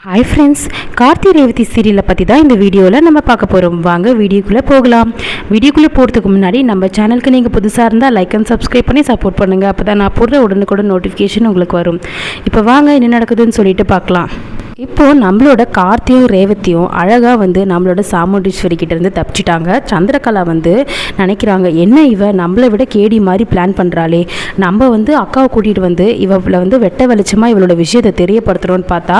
Hi friends, Karthi Revathi சீரியலை பற்றி தான் இந்த வீடியோவில் நம்ம பார்க்க போகிறோம். வாங்க வீடியோக்குள்ளே போகலாம். வீடியோக்குள்ளே போகிறதுக்கு முன்னாடி நம்ம சேனலுக்கு நீங்கள் புதுசாக இருந்தால் லைக் அண்ட் சப்ஸ்கிரைப் பண்ணி சப்போர்ட் பண்ணுங்கள். அப்போ தான் நான் போடுற உடனுக்குடன் நோட்டிஃபிகேஷன் உங்களுக்கு வரும். இப்போ வாங்க என்ன நடக்குதுன்னு சொல்லிட்டு பார்க்கலாம். இப்போது நம்மளோட கார்த்தியும் ரேவதியும் அழகாக நம்மளோட சாமுண்டீஸ்வரி கிட்டேருந்து தப்பிச்சிட்டாங்க. சந்திரகலா நினைக்கிறாங்க, என்ன இவ நம்மளை விட கேடி மாதிரி பிளான் பண்ணுறாளே, நம்ம அக்காவை கூட்டிகிட்டு இவளை வெட்ட வெளிச்சமாக இவளோட விஷயத்தை தெரியப்படுத்துகிறோன்னு பார்த்தா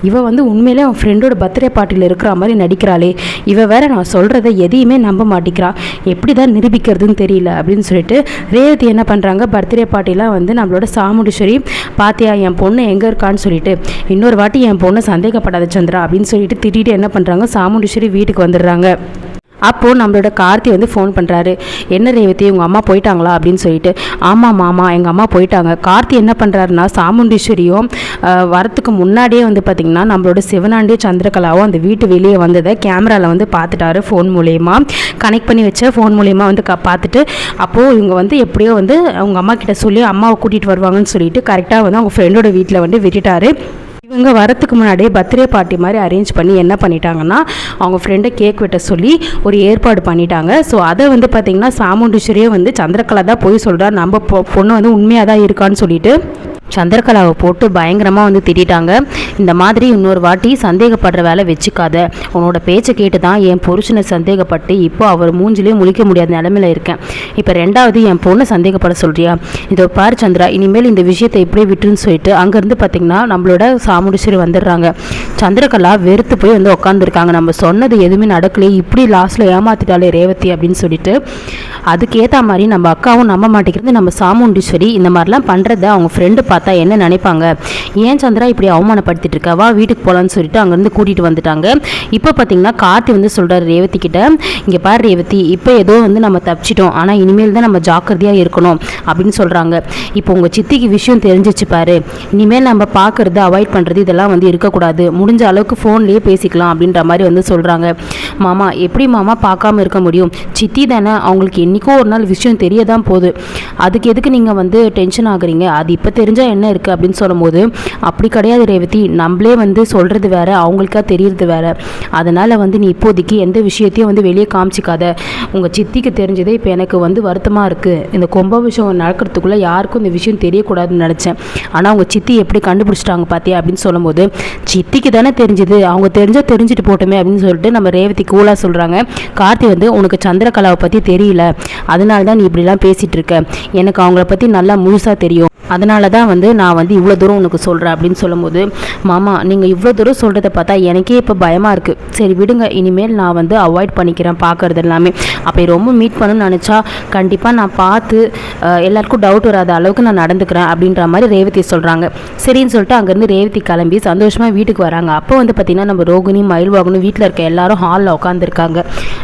இவ உண்மையிலே அவன் ஃப்ரெண்டோட பர்த்டே பார்ட்டியில் இருக்கிற மாதிரி நடிக்கிறாளே, இவ வேற நான் சொல்கிறத எதையுமே நம்ப மாட்டேங்கிறா, எப்படி தான் நிரூபிக்கிறதுன்னு தெரியல அப்படின்னு சொல்லிட்டு ரேவதி என்ன பண்ணுறாங்க, பர்த்டே பார்ட்டிலாம் நம்மளோட சாமுண்டீஸ்வரி பாத்தியா என் பொண்ணு எங்கே இருக்கான்னு சொல்லிட்டு, இன்னொரு வாட்டி என் பொண்ணு சந்தேகப்படாத சந்திரா அப்படின்னு சொல்லிட்டு திட்டிட்டு என்ன பண்ணுறாங்க, சாமுண்டீஸ்வரி வீட்டுக்கு வந்துடுறாங்க. அப்போது நம்மளோட கார்த்தி ஃபோன் பண்ணுறாரு, என்ன ரேவதி உங்கள் அம்மா போயிட்டாங்களா அப்படின்னு சொல்லிட்டு. ஆமாம் மாமா, எங்கள் அம்மா போயிட்டாங்க. கார்த்தி என்ன பண்ணுறாருன்னா, சாமுண்டீஸ்வரியும் வரத்துக்கு முன்னாடியே பார்த்திங்கன்னா நம்மளோட சிவனாண்டியும் சந்திரகலாவும் அந்த வீட்டு வெளியே வந்ததை கேமராவில் பார்த்துட்டாரு. ஃபோன் மூலயமா கனெக்ட் பண்ணி வச்ச ஃபோன் மூலயமா பார்த்துட்டு, அப்போது இவங்க எப்படியோ அவங்க அம்மா கிட்ட சொல்லி அம்மாவை கூட்டிகிட்டு வருவாங்கன்னு சொல்லிட்டு கரெக்டாக அவங்க ஃப்ரெண்டோட வீட்டில் விட்டுட்டாரு. இவங்க வரத்துக்கு முன்னாடியே பர்த்டே பார்ட்டி மாதிரி அரேஞ்ச் பண்ணி என்ன பண்ணிட்டாங்கன்னா, அவங்க ஃப்ரெண்டை கேக் வெட்ட சொல்லி ஒரு ஏற்பாடு பண்ணிட்டாங்க. ஸோ அதை பார்த்திங்கன்னா சாமுண்டீஸ்வரியே சந்திரகலா தான் போய் சொல்கிறா, நம்ம பொண்ணு உண்மையாக தான் இருக்கான்னு சொல்லிட்டு சந்திரகலாவை போட்டு பயங்கரமாக திட்டிட்டாங்க. இந்த மாதிரி இன்னொரு வாட்டி சந்தேகப்படுற வேலை வச்சுக்காத, உன்னோட பேச்சை கேட்டு தான் என் புருஷனை சந்தேகப்பட்டு இப்போ அவர் மூஞ்சிலே முழிக்க முடியாத நிலமையில இருக்கேன். இப்போ ரெண்டாவது என் பொண்ணை சந்தேகப்பட சொல்கிறியா, இதோ பாரு சந்திரா, இனிமேல் இந்த விஷயத்தை இப்படியே விட்டுன்னு சொல்லிட்டு அங்கேருந்து பார்த்திங்கன்னா நம்மளோட சாமுண்டீஸ்வரி வந்துடுறாங்க. சந்திரகலா வெறுத்து போய் உட்காந்துருக்காங்க, நம்ம சொன்னது எதுவுமே நடக்கலையே, இப்படி லாஸ்ட்டில் ஏமாத்திட்டாலே ரேவதி அப்படின்னு சொல்லிட்டு. அதுக்கேற்ற மாதிரி நம்ம அக்காவும் நம்ப மாட்டேங்கிறது, நம்ம சாமுண்டீஸ்வரி இந்த மாதிரிலாம் பண்ணுறத அவங்க ஃப்ரெண்டு பார்த்தா என்ன நினைப்பாங்க, ஏன் சந்திரா இப்படி அவமானப்படுத்திட்டு இருக்கா, வா வீட்டுக்கு போகலான்னு சொல்லிட்டு அங்கேருந்து கூட்டிகிட்டு வந்துட்டாங்க. இப்போ பார்த்தீங்கன்னா கார்த்தி சொல்கிறார் ரேவதி கிட்ட, இங்கே பாரு ரேவதி, இப்போ ஏதோ நம்ம தப்பிச்சிட்டோம், ஆனால் இனிமேல் தான் நம்ம ஜாக்கிரதையாக இருக்கணும் அப்படின்னு சொல்கிறாங்க. இப்போ உங்கள் சித்திக்கு விஷயம் தெரிஞ்சிச்சு பாரு, இனிமேல் நம்ம பார்க்குறது அவாய்ட் பண்ணுறது இதெல்லாம் இருக்கக்கூடாது, முடிஞ்ச அளவுக்கு ஃபோன்லேயே பேசிக்கலாம் அப்படின்ற மாதிரி சொல்கிறாங்க. மாமா எப்படி மாமா பார்க்காம இருக்க முடியும், சித்தி தானே, அவங்களுக்கு என்றைக்கோ ஒரு நாள் விஷயம் தெரிய தான் போகுது, அதுக்கு எதுக்கு நீங்கள் டென்ஷன் ஆகுறீங்க, அது இப்போ தெரிஞ்சால் என்ன இருக்குது அப்படின்னு சொல்லும்போது, அப்படி கிடையாது ரேவதி, நம்மளே சொல்கிறது வேற, அவங்களுக்கா தெரியறது வேற, அதனால் நீ இப்போதைக்கு எந்த விஷயத்தையும் வெளியே காமிச்சிக்காத, உங்கள் சித்திக்கு தெரிஞ்சதே இப்போ எனக்கு வருத்தமாக இருக்குது, இந்த கும்பாபிஷேகம் நடக்கிறதுக்குள்ளே யாருக்கும் இந்த விஷயம் தெரியக்கூடாதுன்னு நினச்சேன், ஆனால் அவங்க சித்தி எப்படி கண்டுபிடிச்சிட்டாங்க பார்த்தியா அப்படின்னு சொல்லும்போது, சித்திக்கு தானே தெரிஞ்சுது, அவங்க தெரிஞ்சால் தெரிஞ்சுட்டு போட்டோமே அப்படின்னு சொல்லிட்டு நம்ம ரேவதி கூலாக சொல்கிறாங்க. கார்த்தி உனக்கு சந்திரகலாவை பற்றி தெரியல, அதனால தான் நீ இப்படிலாம் பேசிகிட்டு இருக்க, எனக்கு அவங்கள பற்றி நல்லா முழுசாக தெரியும், அதனால தான் நான் இவ்வளோ தூரம் உனக்கு சொல்கிறேன் அப்படின்னு சொல்லும்போது, மாமா நீங்கள் இவ்வளோ தூரம் சொல்கிறத பார்த்தா எனக்கே இப்போ பயமாக இருக்குது, சரி விடுங்க, இனிமேல் நான் அவாய்ட் பண்ணிக்கிறேன் பார்க்குறது எல்லாமே, அப்போ ரொம்ப மீட் பண்ணணும்னு நினச்சா கண்டிப்பாக நான் பார்த்து எல்லாருக்கும் டவுட் வராத அளவுக்கு நான் நடந்துக்கிறேன் அப்படின்ற மாதிரி ரேவதி சொல்கிறாங்க. சரின்னு சொல்லிட்டு அங்கேருந்து ரேவதி கிளம்பி சந்தோஷமாக வீட்டுக்கு வராங்க. அப்போ பார்த்திங்கன்னா நம்ம ரோகிணி மயில்வாகனும் வீட்டில் இருக்க எல்லாரும் ஹாலில் உட்காந்துருக்காங்க.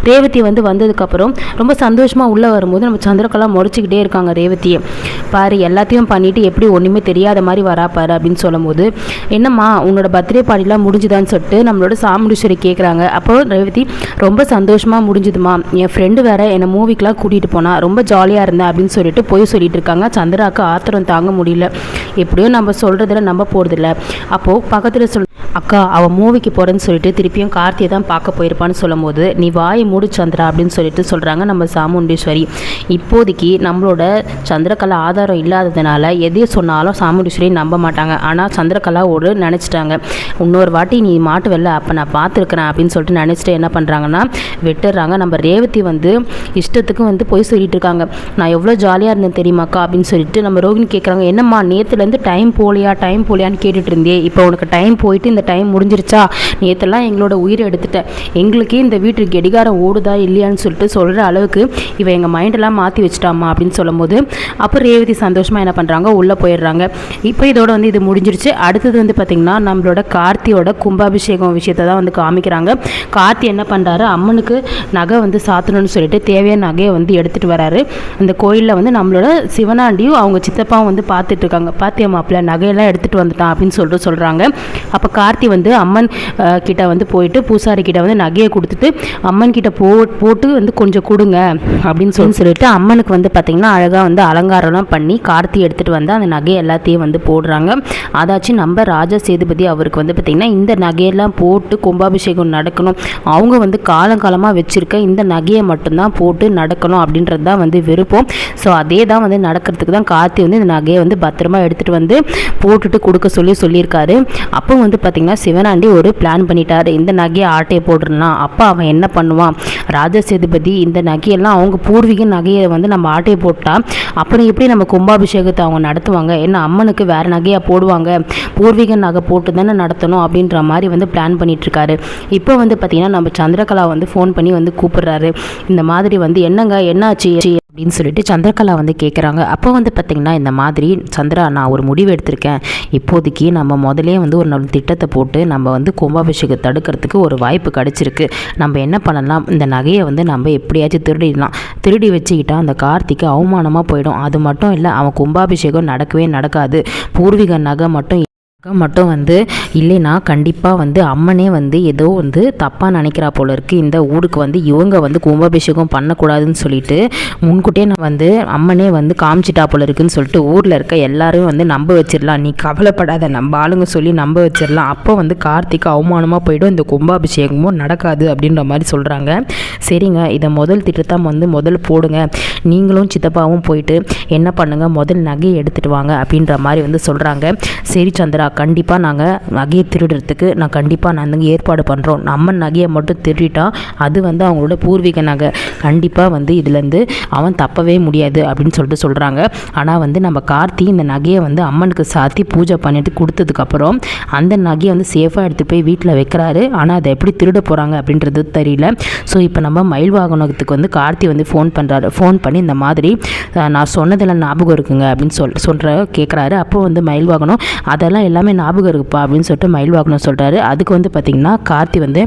ரேவதி வந்ததுக்கப்புறம் ரொம்ப சந்தோஷமாக உள்ளே வரும்போது நம்ம சந்திரகலா முறைச்சிக்கிட்டே இருக்காங்க ரேவதியை, பாரு எல்லாத்தையும் பண்ணிட்டு எப்படி ஒன்றுமே தெரியாத மாதிரி வராப்பாரு அப்படின்னு சொல்லும்போது, என்னம்மா உன்னோட பர்த்டே பார்ட்டிலாம் முடிஞ்சுதான்னு சொல்லிட்டு நம்மளோட சாமுண்டீஸ்வரி கேட்குறாங்க. அப்போ ரேவதி ரொம்ப சந்தோஷமாக முடிஞ்சுதுமா, என் ஃப்ரெண்டு வேற என்னை மூவிக்கெலாம் கூட்டிகிட்டு போனால் ரொம்ப ஜாலியாக இருந்தேன் அப்படின்னு சொல்லிட்டு போய் சொல்லிட்டு இருக்காங்க. சந்திராவுக்கு ஆத்திரம் தாங்க முடியல, எப்படியோ நம்ம சொல்கிறதுல நம்ப போகிறதில்ல. அப்போது பக்கத்தில் அக்கா அவள் மூவிக்கு போகிறேன்னு சொல்லிட்டு திருப்பியும் கார்த்தியை தான் பார்க்க போயிருப்பான்னு சொல்லும்போது, நீ வாயை மூடு சந்திரா அப்படின்னு சொல்லிட்டு சொல்கிறாங்க நம்ம சாமுண்டீஸ்வரி. இப்போதைக்கு நம்மளோட சந்திரகலா ஆதாரம் இல்லாததுனால எதையும் சொன்னாலும் சாமுண்டீஸ்வரி நம்ப மாட்டாங்க, ஆனால் சந்திரகலா ஒரு நினச்சிட்டாங்க, இன்னொரு வாட்டி நீ மாட்டுவல்ல அப்போ நான் பார்த்துருக்குறேன் அப்படின்னு சொல்லிட்டு நினச்சிட்டு என்ன பண்ணுறாங்கன்னா விட்டுடுறாங்க. நம்ம ரேவதி இஷ்டத்துக்கு போய் சொல்லிட்டு இருக்காங்க, நான் எவ்வளோ ஜாலியாக இருந்தேன் தெரியுமாக்கா அப்படின்னு சொல்லிட்டு நம்ம ரோகிணி கேட்குறாங்க, என்னம்மா நேற்றுலேருந்து டைம் போலியான்னு கேட்டுட்டு இருந்தே, இப்போ உனக்கு டைம் போயிட்டு இந்த டைம் முடிஞ்சிருச்சா, நேற்றெல்லாம் எங்களோட உயிரை எடுத்துட்டேன், எங்களுக்கே இந்த வீட்டுக்கு கெடிகாரம் ஓடுதா இல்லையான்னு சொல்லிட்டு சொல்கிற அளவுக்கு இவ எங்கள் மைண்டெல்லாம் மாற்றி வச்சுட்டாமா அப்படின்னு சொல்லும்போது, அப்போ ரேவதி சந்தோஷமாக என்ன பண்ணுறாங்க உள்ளே போயிடுறாங்க. இப்போ இதோட இது முடிஞ்சிருச்சு. அடுத்தது பார்த்திங்கன்னா நம்மளோட கார்த்தியோட கும்பாபிஷேகம் விஷயத்தை தான் காமிக்கிறாங்க. கார்த்தி என்ன பண்ணுறாரு, அம்மனுக்கு நகை சாத்தணும்னு சொல்லிட்டு தேவையான நகையை எடுத்துகிட்டு வராரு. அந்த கோயிலில் நம்மளோட சிவனாண்டியும் அவங்க சித்தப்பாவும் பார்த்துட்டு இருக்காங்க, பாத்தியா மாப்பிள்ள நகையெல்லாம் எடுத்துகிட்டு வந்துட்டான் அப்படின்னு சொல்லிட்டு சொல்கிறாங்க. அப்போ கார்த்தி வந்து அம்மன் கிட்ட வந்து போயிட்டு பூசாரி கிட்ட வந்து நகையை கொடுத்துட்டு அம்மன் கிட்ட போட்டு வந்து கொஞ்சம் கொடுங்க அப்படின்னு சொல்லிட்டு அம்மனுக்கு வந்து பார்த்திங்கன்னா அழகாக வந்து அலங்காரம்லாம் பண்ணி கார்த்தி எடுத்துகிட்டு வந்து அந்த நகையை எல்லாத்தையும் வந்து போடுறாங்க. அதாச்சும் நம்ம ராஜா சேதுபதி அவருக்கு வந்து பார்த்திங்கன்னா இந்த நகையெல்லாம் போட்டு கும்பாபிஷேகம் நடக்கணும், அவங்க வந்து காலங்காலமாக வச்சுருக்க இந்த நகையை மட்டும்தான் போட்டு நடக்கணும் அப்படின்றது தான் வந்து விருப்பம். ஸோ அதே தான் வந்து நடக்கிறதுக்கு தான் கார்த்தி வந்து இந்த நகையை வந்து பத்திரமா எடுத்துகிட்டு வந்து போட்டுட்டு கொடுக்க சொல்லியிருக்காரு. அப்போ வந்து பார்த்திங்கன்னா சிவனாண்டி ஒரு பிளான் பண்ணிட்டாரு, இந்த நகையை ஆட்டையை போட்டுருலாம். அப்போ அவன் என்ன பண்ணுவான், ராஜா சேதுபதி இந்த நகையெல்லாம் அவங்க பூர்வீக நகையை வந்து நம்ம ஆட்டையை போட்டால் அப்புறம் எப்படி நம்ம கும்பாபிஷேகத்தை அவங்க நடத்துவாங்க, என்ன அம்மனுக்கு வேறு நகையாக போடுவாங்க, பூர்வீக நகை போட்டு தானே நடத்தணும் அப்படின்ற மாதிரி வந்து பிளான் பண்ணிகிட்ருக்காரு. இப்போ வந்து பார்த்திங்கன்னா நம்ம சந்திரகலா வந்து ஃபோன் பண்ணி வந்து கூப்பிட்றாரு. இந்த மாதிரி வந்து என்னங்க என்னாச்சு அப்படின்னு சொல்லிட்டு சந்திரகலா வந்து கேட்குறாங்க. அப்போ வந்து பார்த்திங்கன்னா இந்த மாதிரி சந்திரா நான் ஒரு முடிவு எடுத்திருக்கேன், இப்போதைக்கு நம்ம முதலே வந்து ஒரு நல்ல திட்டத்தை போட்டு நம்ம வந்து கும்பாபிஷேகம் தடுக்கிறதுக்கு ஒரு வாய்ப்பு கிடச்சிருக்கு. நம்ம என்ன பண்ணலாம், இந்த நகையை வந்து நம்ம எப்படியாச்சும் திருடி வச்சுக்கிட்டா அந்த கார்த்திக்கு அவமானமாக போயிடும். அது மட்டும் இல்லை, அவன் கும்பாபிஷேகம் நடக்கவே நடக்காது. பூர்வீக நகை மட்டும் வந்து இல்லைனா கண்டிப்பாக வந்து அம்மனே வந்து ஏதோ வந்து தப்பாக நினைக்கிறா போல இருக்குது, இந்த ஊருக்கு வந்து இவங்க வந்து கும்பாபிஷேகம் பண்ணக்கூடாதுன்னு சொல்லிட்டு முன்கூட்டியே நான் வந்து அம்மனே வந்து காமிச்சிட்டா போல இருக்குன்னு சொல்லிட்டு ஊரில் இருக்க எல்லாரும் வந்து நம்ப வச்சிடலாம், நீ கவலைப்படாத நம்ம ஆளுங்க சொல்லி நம்ப வச்சிடலாம். அப்போ வந்து கார்த்திக் அவமானமாக போய்டும், இந்த கும்பாபிஷேகமும் நடக்காது அப்படின்ற மாதிரி சொல்கிறாங்க. சரிங்க, இதை முதல் திட்டத்தை வந்து முதல் போடுங்க, நீங்களும் சித்தப்பாவும் போயிட்டு என்ன பண்ணுங்கள், முதல் நகையை எடுத்துகிட்டு வாங்க அப்படின்ற மாதிரி வந்து சொல்கிறாங்க. சரி சந்திரா, கண்டிப்பாக நாங்கள் நகையை திருடுறதுக்கு நான் வந்து ஏற்பாடு பண்ணுறோம். அம்மன் நகையை மட்டும் திருடிட்டா அது வந்து அவங்களோட பூர்வீக நகை, கண்டிப்பாக வந்து இதுலேருந்து அவன் தப்பவே முடியாது அப்படின்னு சொல்லிட்டு சொல்கிறாங்க. ஆனால் வந்து நம்ம கார்த்தி இந்த நகையை வந்து அம்மனுக்கு சாத்தி பூஜை பண்ணிட்டு கொடுத்ததுக்கப்புறம் அந்த நகையை வந்து சேஃபாக எடுத்து போய் வீட்டில் வைக்கிறாரு. ஆனால் அதை எப்படி திருட போகிறாங்க அப்படின்றது தெரியல. ஸோ இப்போ நம்ம மயில் வாகனத்துக்கு வந்து கார்த்தி வந்து ஃபோன் பண்ணி இந்த மாதிரி நான் சொன்னதெல்லாம் ஞாபகம் இருக்குங்க அப்படின்னு கேட்குறாரு. அப்போ வந்து மயில் வாகனம் அதெல்லாம் எல்லாமே ஞாபகம் இருக்குப்பா அப்படின்னு சொல்லிட்டு மயில் வாகனம் சொல்கிறாரு. அதுக்கு வந்து பார்த்திங்கன்னா கார்த்தி வந்து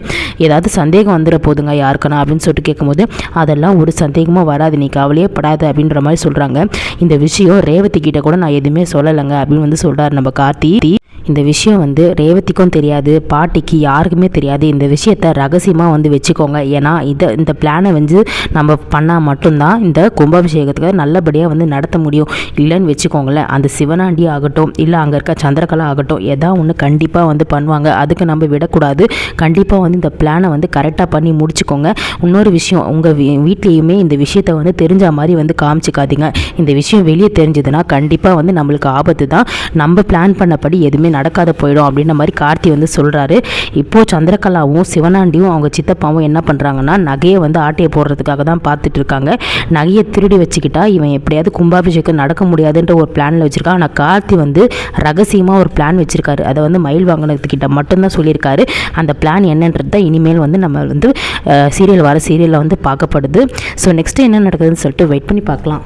ஏதாவது சந்தேகம் வந்துட போதுங்க யாருக்குன்னா அப்படின்னு சொல்லிட்டு கேட்கும்போது அதெல்லாம் ஒரு சந்தேகமாக வராது, நீ கவலையே படாது அப்படின்ற மாதிரி சொல்கிறாங்க. இந்த விஷயம் ரேவதி கிட்ட கூட நான் எதுவுமே சொல்லலைங்க அப்படின்னு வந்து சொல்கிறார் நம்ம கார்த்தி. இந்த விஷயம் வந்து ரேவதிக்கும் தெரியாது, பாட்டிக்கு யாருக்குமே தெரியாது, இந்த விஷயத்தை ரகசியமாக வந்து வச்சுக்கோங்க. ஏன்னா இந்த பிளானை வந்து நம்ம பண்ணால் மட்டும்தான் இந்த கும்பாபிஷேகத்துக்கு நல்லபடியாக வந்து நடத்த முடியும். இல்லைன்னு வச்சுக்கோங்களேன், அந்த சிவனாண்டி ஆகட்டும் இல்லை அங்கே இருக்க சந்திரகலா ஆகட்டும் ஏதாவது ஒன்று கண்டிப்பாக வந்து பண்ணுவாங்க. அதுக்கு நம்ம விடக்கூடாது. கண்டிப்பாக வந்து இந்த பிளானை வந்து கரெக்டாக பண்ணி முடிச்சுக்கோங்க. இன்னொரு விஷயம், உங்கள் வீட்லேயுமே இந்த விஷயத்தை வந்து தெரிஞ்ச மாதிரி வந்து காமிச்சிக்காதீங்க. இந்த விஷயம் வெளியே தெரிஞ்சதுன்னா கண்டிப்பாக வந்து நம்மளுக்கு ஆபத்து தான், நம்ம பிளான் பண்ணபடி எதுவுமே நடக்காத போயிடும் அப்படின்ற மாதிரி கார்த்தி வந்து சொல்கிறாரு. இப்போது சந்திரகலாவும் சிவனாண்டியும் அவங்க சித்தப்பாவும் என்ன பண்ணுறாங்கன்னா நகையை வந்து ஆட்டையை போடுறதுக்காக தான் பார்த்துட்டு இருக்காங்க. நகையை திருடி வச்சுக்கிட்டா இவன் எப்படியாவது கும்பாபிஷேகம் நடக்க முடியாதுன்ற ஒரு பிளானில் வச்சுருக்கான். ஆனால் கார்த்தி வந்து ரகசியமாக ஒரு பிளான் வச்சுருக்காரு. அதை வந்து மயில் வாங்கினதுக்கிட்ட மட்டும்தான் சொல்லியிருக்காரு. அந்த பிளான் என்னன்றது தான் இனிமேல் வந்து நம்ம வந்து சீரியலில் வந்து பார்க்கப்படுது. ஸோ நெக்ஸ்ட்டு என்ன நடக்குதுன்னு சொல்லிட்டு வெயிட் பண்ணி பார்க்கலாம்.